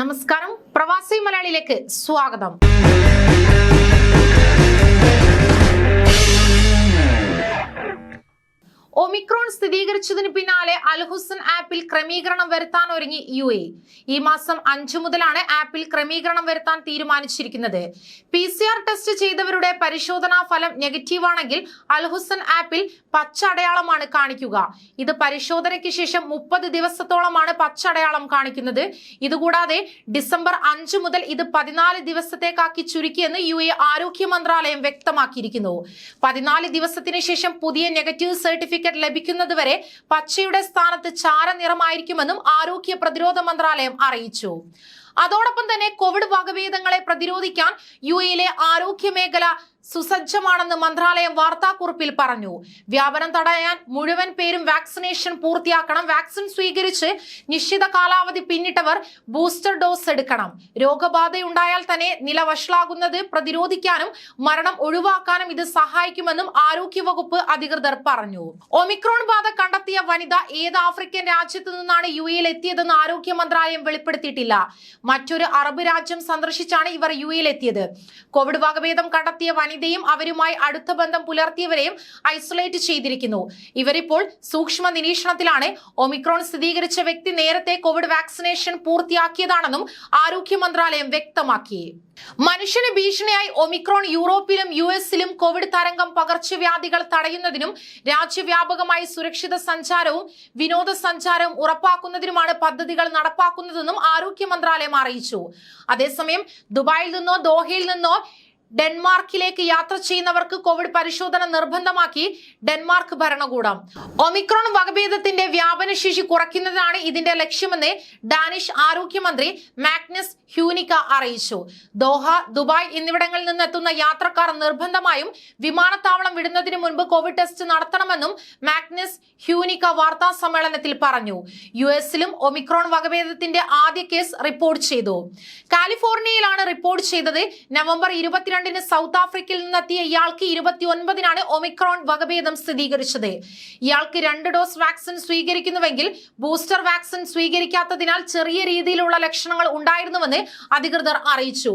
നമസ്കാരം, പ്രവാസി മലയാളിയിലേക്ക് സ്വാഗതം. ഒമിക്രോൺ സ്ഥിരീകരിച്ചതിന് പിന്നാലെ അൽഹുസൻ ആപ്പിൽ ക്രമീകരണം വരുത്താൻ ഒരുങ്ങി UAE. ഈ മാസം 5 മുതലാണ് ആപ്പിൽ ക്രമീകരണം വരുത്താൻ തീരുമാനിച്ചിരിക്കുന്നത്. PCR ടെസ്റ്റ് ചെയ്തവരുടെ പരിശോധനാ ഫലം നെഗറ്റീവാണെങ്കിൽ അൽഹുസൻ ആപ്പിൽ പച്ച അടയാളമാണ് കാണിക്കുക. ഇത് പരിശോധനയ്ക്ക് ശേഷം 30 ദിവസത്തോളമാണ് പച്ച അടയാളം കാണിക്കുന്നത്. ഇതുകൂടാതെ ഡിസംബർ 5 മുതൽ ഇത് 14 ദിവസത്തേക്കാക്കി ചുരുക്കിയെന്ന് UAE ആരോഗ്യ മന്ത്രാലയം വ്യക്തമാക്കിയിരിക്കുന്നു. 14 ദിവസത്തിന് ശേഷം പുതിയ നെഗറ്റീവ് സർട്ടിഫിക്കറ്റ് ലഭിക്കുന്നതുവരെ പച്ചയുടെ സ്ഥാനത്ത് ചാരനിറമായിരിക്കുമെന്നും ആരോഗ്യ പ്രതിരോധ മന്ത്രാലയം അറിയിച്ചു. അതോടൊപ്പം തന്നെ കോവിഡ് വകഭേദങ്ങളെ പ്രതിരോധിക്കാൻ UAE ആരോഗ്യ മേഖല സുസജ്ജമാണെന്ന് മന്ത്രാലയം വാർത്താക്കുറിപ്പിൽ പറഞ്ഞു. വ്യാപനം തടയാൻ മുഴുവൻ പേരും വാക്സിനേഷൻ പൂർത്തിയാക്കണം. വാക്സിൻ സ്വീകരിച്ച് നിശ്ചിത കാലാവധി പിന്നിട്ടവർ ബൂസ്റ്റർ ഡോസ് എടുക്കണം. രോഗബാധയുണ്ടായാൽ തന്നെ നില വഷളാകുന്നത് പ്രതിരോധിക്കാനും മരണം ഒഴിവാക്കാനും ഇത് സഹായിക്കുമെന്നും ആരോഗ്യവകുപ്പ് അധികൃതർ പറഞ്ഞു. ഒമിക്രോൺ ബാധ കണ്ടെത്തിയ വനിത ഏത് ആഫ്രിക്കൻ രാജ്യത്തു നിന്നാണ് UAE എത്തിയതെന്ന് ആരോഗ്യ മന്ത്രാലയം വെളിപ്പെടുത്തിയിട്ടില്ല. മറ്റൊരു അറബ് രാജ്യം സന്ദർശിച്ചാണ് ഇവർ UAE എത്തിയത്. കോവിഡ് വകഭേദം കണ്ടെത്തിയ വനിതയും അവരുമായി അടുത്ത ബന്ധം പുലർത്തിയവരെയും ഐസൊലേറ്റ് ചെയ്തിരിക്കുന്നു. ഇവരിപ്പോൾ സൂക്ഷ്മ നിരീക്ഷണത്തിലാണ്. ഒമിക്രോൺ സ്ഥിരീകരിച്ച വ്യക്തി നേരത്തെ കോവിഡ് വാക്സിനേഷൻ പൂർത്തിയാക്കിയതാണെന്നും ആരോഗ്യ മന്ത്രാലയം വ്യക്തമാക്കി. മനുഷ്യന് ഭീഷണിയായി ഒമിക്രോൺ യൂറോപ്പിലും US-ലും കോവിഡ് തരംഗം പകർച്ചവ്യാധികൾ തടയുന്നതിനും രാജ്യവ്യാപകമായി സുരക്ഷിത സഞ്ചാരവും വിനോദസഞ്ചാരവും ഉറപ്പാക്കുന്നതിനുമാണ് പദ്ധതികൾ നടപ്പാക്കുന്നതെന്നും ആരോഗ്യ മന്ത്രാലയം അറിയിച്ചു. അതേസമയം ദുബായിൽ നിന്നോ ദോഹയിൽ നിന്നോ ഡെൻമാർക്കിലേക്ക് യാത്ര ചെയ്യുന്നവർക്ക് കോവിഡ് പരിശോധന നിർബന്ധമാക്കി ഡെൻമാർക്ക് ഭരണകൂടം. ഒമിക്രോൺ വകഭേദത്തിന്റെ വ്യാപനശേഷി കുറയ്ക്കുന്നതാണ് ഇതിന്റെ ലക്ഷ്യമെന്ന് ഡാനിഷ് ആരോഗ്യമന്ത്രി മാഗ്നസ് ഹ്യൂനിക്ക അറിയിച്ചു. ദോഹ, ദുബായ് എന്നിവിടങ്ങളിൽ നിന്നെത്തുന്ന യാത്രക്കാർ നിർബന്ധമായും വിമാനത്താവളം വിടുന്നതിന് മുൻപ് കോവിഡ് ടെസ്റ്റ് നടത്തണമെന്നും മാഗ്നസ് ഹ്യൂനിക്ക വാർത്താ സമ്മേളനത്തിൽ പറഞ്ഞു. US-ലും ഒമിക്രോൺ വകഭേദത്തിന്റെ ആദ്യ കേസ് റിപ്പോർട്ട് ചെയ്തു. കാലിഫോർണിയയിലാണ് റിപ്പോർട്ട് ചെയ്തത്. നവംബർ 22 സൗത്ത് ആഫ്രിക്കയിൽ നിന്നെത്തിയ ഇയാൾക്ക് 29-നാണ് ഒമിക്രോൺ വകഭേദം സ്ഥിരീകരിച്ചത്. ഇയാൾക്ക് 2 ഡോസ് വാക്സിൻ സ്വീകരിക്കുന്നുവെങ്കിൽ ബൂസ്റ്റർ വാക്സിൻ സ്വീകരിക്കാത്തതിനാൽ ചെറിയ രീതിയിലുള്ള ലക്ഷണങ്ങൾ ഉണ്ടായിരുന്നുവെന്ന് അധികൃതർ അറിയിച്ചു.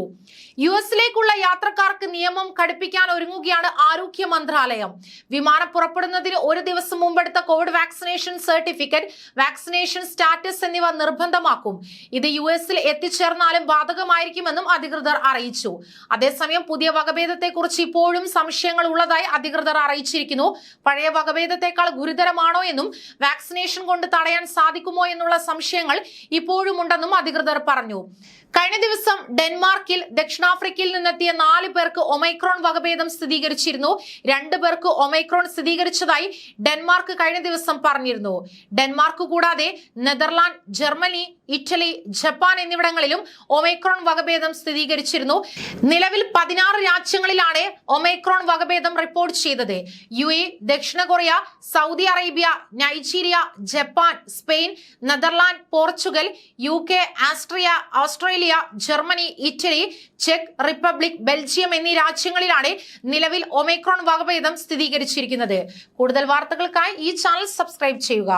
US-ലേക്കുള്ള യാത്രക്കാർക്ക് നിയമം കടുപ്പിക്കാൻ ഒരുങ്ങുകയാണ് ആരോഗ്യ മന്ത്രാലയം. വിമാനം പുറപ്പെടുന്നതിന് 1 ദിവസം മുമ്പെടുത്ത Covid vaccination certificate, vaccination status എന്നിവ നിർബന്ധമാക്കും. ഇത് US-ൽ എത്തിച്ചേർന്നാലും ബാധകമായിരിക്കുമെന്നും അധികൃതർ അറിയിച്ചു. അതേസമയം പുതിയ വകഭേദത്തെക്കുറിച്ച് ഇപ്പോഴും സംശയങ്ങൾ ഉള്ളതായി അധികൃതർ അറിയിച്ചിരിക്കുന്നു. പഴയ വകഭേദത്തെക്കാൾ ഗുരുതരമാണോ എന്നും വാക്സിനേഷൻ കൊണ്ട് തടയാൻ സാധിക്കുമോ എന്നുള്ള സംശയങ്ങൾ ഇപ്പോഴും ഉണ്ടെന്നും അധികൃതർ പറഞ്ഞു. കഴിഞ്ഞ ദിവസം ഡെൻമാർക്കിൽ ദക്ഷിണാഫ്രിക്കയിൽ നിന്നെത്തിയ 4 പേർക്ക് ഒമൈക്രോൺ വകഭേദം സ്ഥിരീകരിച്ചിരുന്നു. 2 പേർക്ക് ഒമൈക്രോൺ സ്ഥിരീകരിച്ചതായി ഡെൻമാർക്ക് കഴിഞ്ഞ ദിവസം പറഞ്ഞിരുന്നു. ഡെൻമാർക്ക് കൂടാതെ നെതർലാൻഡ്, ജർമ്മനി, ഇറ്റലി, ജപ്പാൻ എന്നിവിടങ്ങളിലും ഒമൈക്രോൺ വകഭേദം സ്ഥിരീകരിച്ചിരുന്നു. നിലവിൽ 16 രാജ്യങ്ങളിലാണ് ഒമൈക്രോൺ വകഭേദം റിപ്പോർട്ട് ചെയ്തത്. UAE, ദക്ഷിണ Korea, Saudi Arabia, Nigeria, Japan, Spain, Netherland, Portugal, UK, Australia, Germany, Italy, check republic, Belgium എന്നീ രാജ്യങ്ങളിലാണ് നിലവിൽ ഒമൈക്രോൺ വകഭേദം സ്ഥിരീകരിച്ചിരിക്കുന്നത്. കൂടുതൽ വാർത്തകൾക്കായി ഈ ചാനൽ സബ്സ്ക്രൈബ് ചെയ്യുക.